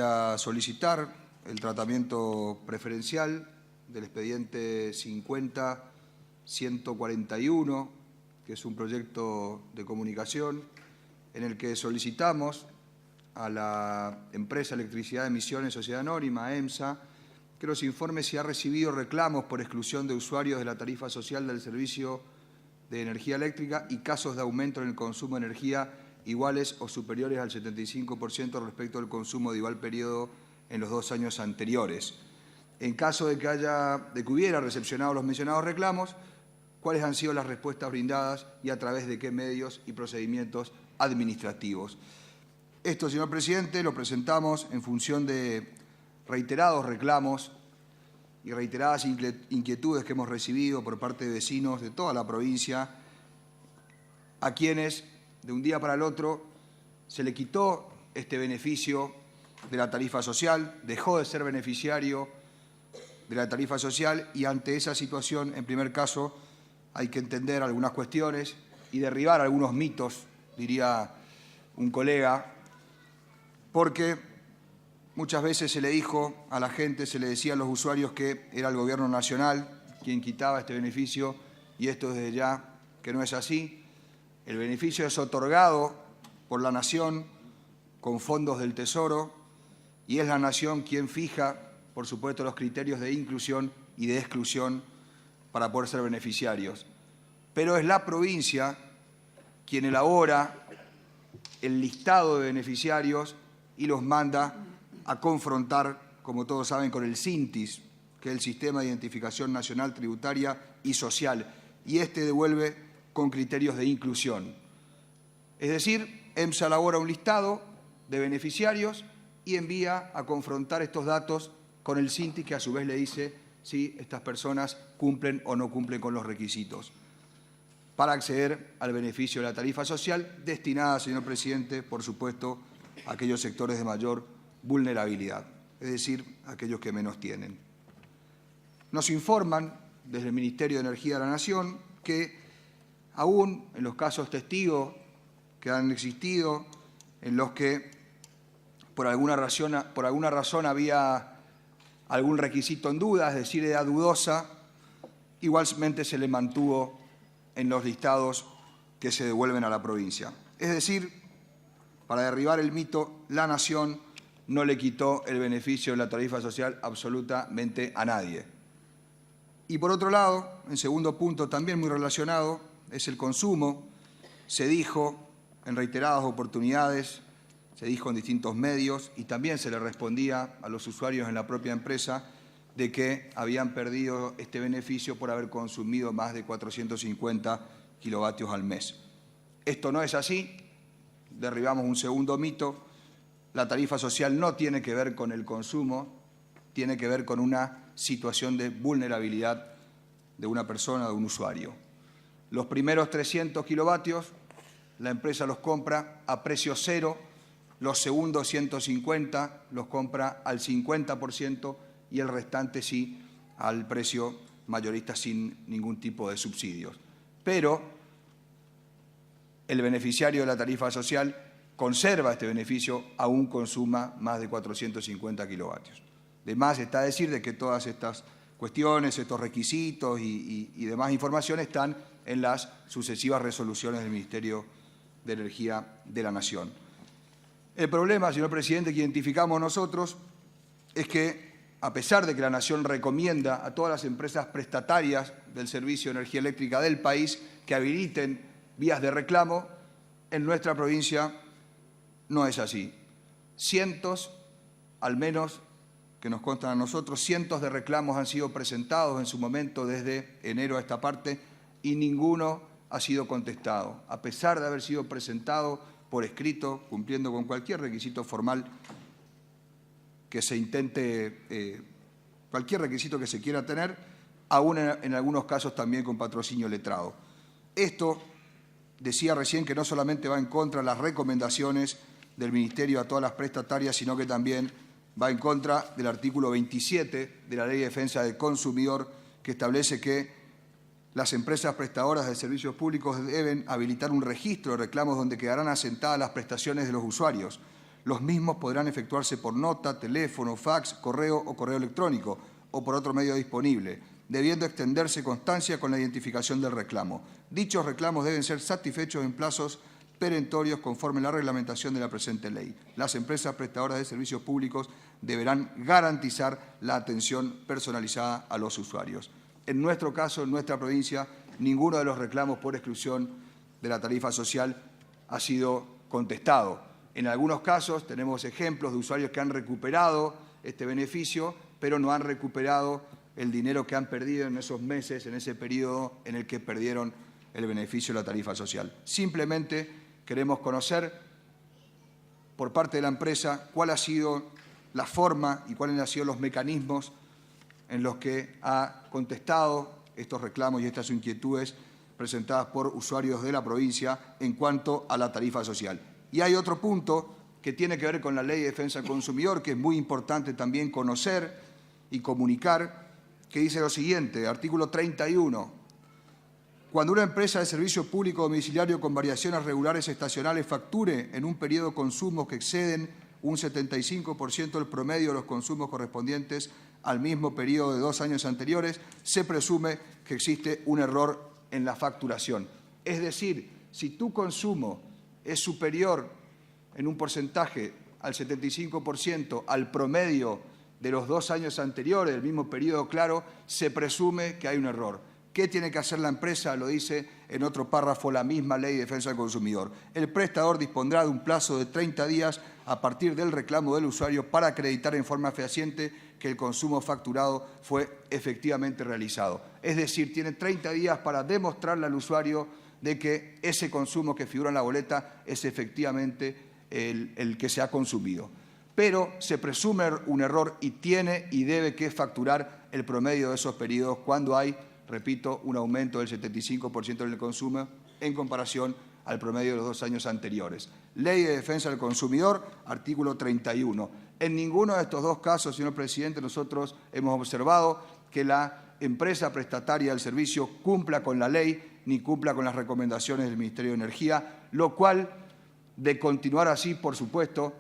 a solicitar el tratamiento preferencial del expediente 50-141, que es un proyecto de comunicación en el que solicitamos a la empresa Electricidad de Misiones Sociedad Anónima, EMSA, que nos informe si ha recibido reclamos por exclusión de usuarios de la tarifa social del servicio de energía eléctrica y casos de aumento en el consumo de energía iguales o superiores al 75% respecto al consumo de igual periodo en los 2 años anteriores. En caso de que hubiera recepcionado los mencionados reclamos, ¿cuáles han sido las respuestas brindadas y a través de qué medios y procedimientos administrativos? Esto, señor presidente, lo presentamos en función de reiterados reclamos y reiteradas inquietudes que hemos recibido por parte de vecinos de toda la provincia, a quienes de un día para el otro se le quitó este beneficio de la tarifa social, dejó de ser beneficiario de la tarifa social y ante esa situación, en primer caso, hay que entender algunas cuestiones y derribar algunos mitos, diría un colega, porque muchas veces se le dijo a la gente, se le decía a los usuarios que era el Gobierno Nacional quien quitaba este beneficio y esto desde ya que no es así. El beneficio es otorgado por la Nación con fondos del Tesoro y es la Nación quien fija, por supuesto, los criterios de inclusión y de exclusión para poder ser beneficiarios. Pero es la provincia quien elabora el listado de beneficiarios y los manda a confrontar, como todos saben, con el SINTIS, que es el Sistema de Identificación Nacional Tributaria y Social, y este devuelve con criterios de inclusión. Es decir, EMSA elabora un listado de beneficiarios y envía a confrontar estos datos con el SINTIS, que a su vez le dice si estas personas cumplen o no cumplen con los requisitos para acceder al beneficio de la tarifa social, destinada, señor presidente, por supuesto, a aquellos sectores de mayor vulnerabilidad, es decir, aquellos que menos tienen. Nos informan desde el Ministerio de Energía de la Nación que aún en los casos testigos que han existido, en los que por alguna razón había algún requisito en duda, es decir, edad dudosa, igualmente se le mantuvo en los listados que se devuelven a la provincia. Es decir, para derribar el mito, la Nación no le quitó el beneficio de la tarifa social absolutamente a nadie. Y por otro lado, en segundo punto, también muy relacionado, es el consumo. Se dijo en reiteradas oportunidades, se dijo en distintos medios y también se le respondía a los usuarios en la propia empresa de que habían perdido este beneficio por haber consumido más de 450 kilovatios al mes. Esto no es así, derribamos un segundo mito. La tarifa social no tiene que ver con el consumo, tiene que ver con una situación de vulnerabilidad de una persona, de un usuario. Los primeros 300 kilovatios, la empresa los compra a precio cero, los segundos 150 los compra al 50% y el restante sí al precio mayorista sin ningún tipo de subsidios. Pero el beneficiario de la tarifa social conserva este beneficio aún consuma más de 450 kilovatios. De más está decir de que todas estas cuestiones, estos requisitos y demás información están en las sucesivas resoluciones del Ministerio de Energía de la Nación. El problema, señor presidente, que identificamos nosotros es que, a pesar de que la Nación recomienda a todas las empresas prestatarias del servicio de energía eléctrica del país que habiliten vías de reclamo, en nuestra provincia no es así. Cientos, al menos que nos constan a nosotros, cientos de reclamos han sido presentados en su momento desde enero a esta parte y ninguno ha sido contestado, a pesar de haber sido presentado por escrito, cumpliendo con cualquier requisito formal que se intente, cualquier requisito que se quiera tener, aún en algunos casos también con patrocinio letrado. Esto decía recién que no solamente va en contra de las recomendaciones del Ministerio a todas las prestatarias, sino que también va en contra del artículo 27 de la Ley de Defensa del Consumidor, que establece que las empresas prestadoras de servicios públicos deben habilitar un registro de reclamos donde quedarán asentadas las prestaciones de los usuarios. Los mismos podrán efectuarse por nota, teléfono, fax, correo o correo electrónico o por otro medio disponible, debiendo extenderse constancia con la identificación del reclamo. Dichos reclamos deben ser satisfechos en plazos perentorios conforme a la reglamentación de la presente ley. Las empresas prestadoras de servicios públicos deberán garantizar la atención personalizada a los usuarios. En nuestro caso, en nuestra provincia, ninguno de los reclamos por exclusión de la tarifa social ha sido contestado. En algunos casos tenemos ejemplos de usuarios que han recuperado este beneficio, pero no han recuperado el dinero que han perdido en esos meses, en ese periodo en el que perdieron el beneficio de la tarifa social. Simplemente queremos conocer por parte de la empresa cuál ha sido la forma y cuáles han sido los mecanismos en los que ha contestado estos reclamos y estas inquietudes presentadas por usuarios de la provincia en cuanto a la tarifa social. Y hay otro punto que tiene que ver con la Ley de Defensa del Consumidor, que es muy importante también conocer y comunicar, que dice lo siguiente, artículo 31. Cuando una empresa de servicio público domiciliario con variaciones regulares estacionales facture en un periodo de consumos que exceden un 75% del promedio de los consumos correspondientes al mismo periodo de 2 años anteriores, se presume que existe un error en la facturación. Es decir, si tu consumo es superior en un porcentaje al 75% al promedio de los 2 años anteriores, del mismo periodo claro, se presume que hay un error. ¿Qué tiene que hacer la empresa? Lo dice en otro párrafo la misma Ley de Defensa del Consumidor. El prestador dispondrá de un plazo de 30 días a partir del reclamo del usuario para acreditar en forma fehaciente que el consumo facturado fue efectivamente realizado. Es decir, tiene 30 días para demostrarle al usuario de que ese consumo que figura en la boleta es efectivamente el que se ha consumido. Pero se presume un error y tiene y debe que facturar el promedio de esos periodos cuando hay, repito, un aumento del 75% en el consumo en comparación al promedio de los 2 años anteriores. Ley de Defensa del Consumidor, artículo 31. En ninguno de estos dos casos, señor presidente, nosotros hemos observado que la empresa prestataria del servicio cumpla con la ley ni cumpla con las recomendaciones del Ministerio de Energía, lo cual, de continuar así, por supuesto,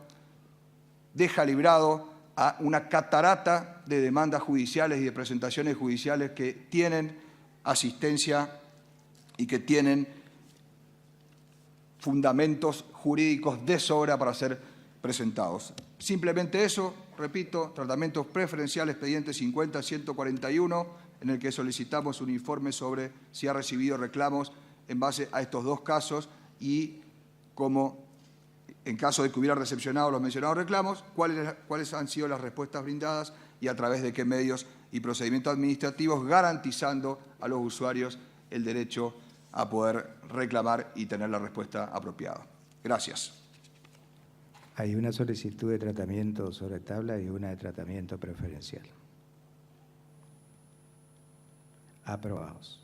deja librado a una catarata de demandas judiciales y de presentaciones judiciales que tienen asistencia y que tienen fundamentos jurídicos de sobra para ser presentados. Simplemente eso, repito, tratamientos preferenciales, expediente 50-141, en el que solicitamos un informe sobre si ha recibido reclamos en base a estos dos casos y cómo, en caso de que hubiera recepcionado los mencionados reclamos, cuáles han sido las respuestas brindadas y a través de qué medios y procedimientos administrativos, garantizando a los usuarios el derecho a poder reclamar y tener la respuesta apropiada. Gracias. Hay una solicitud de tratamiento sobre tabla y una de tratamiento preferencial. Aprobados.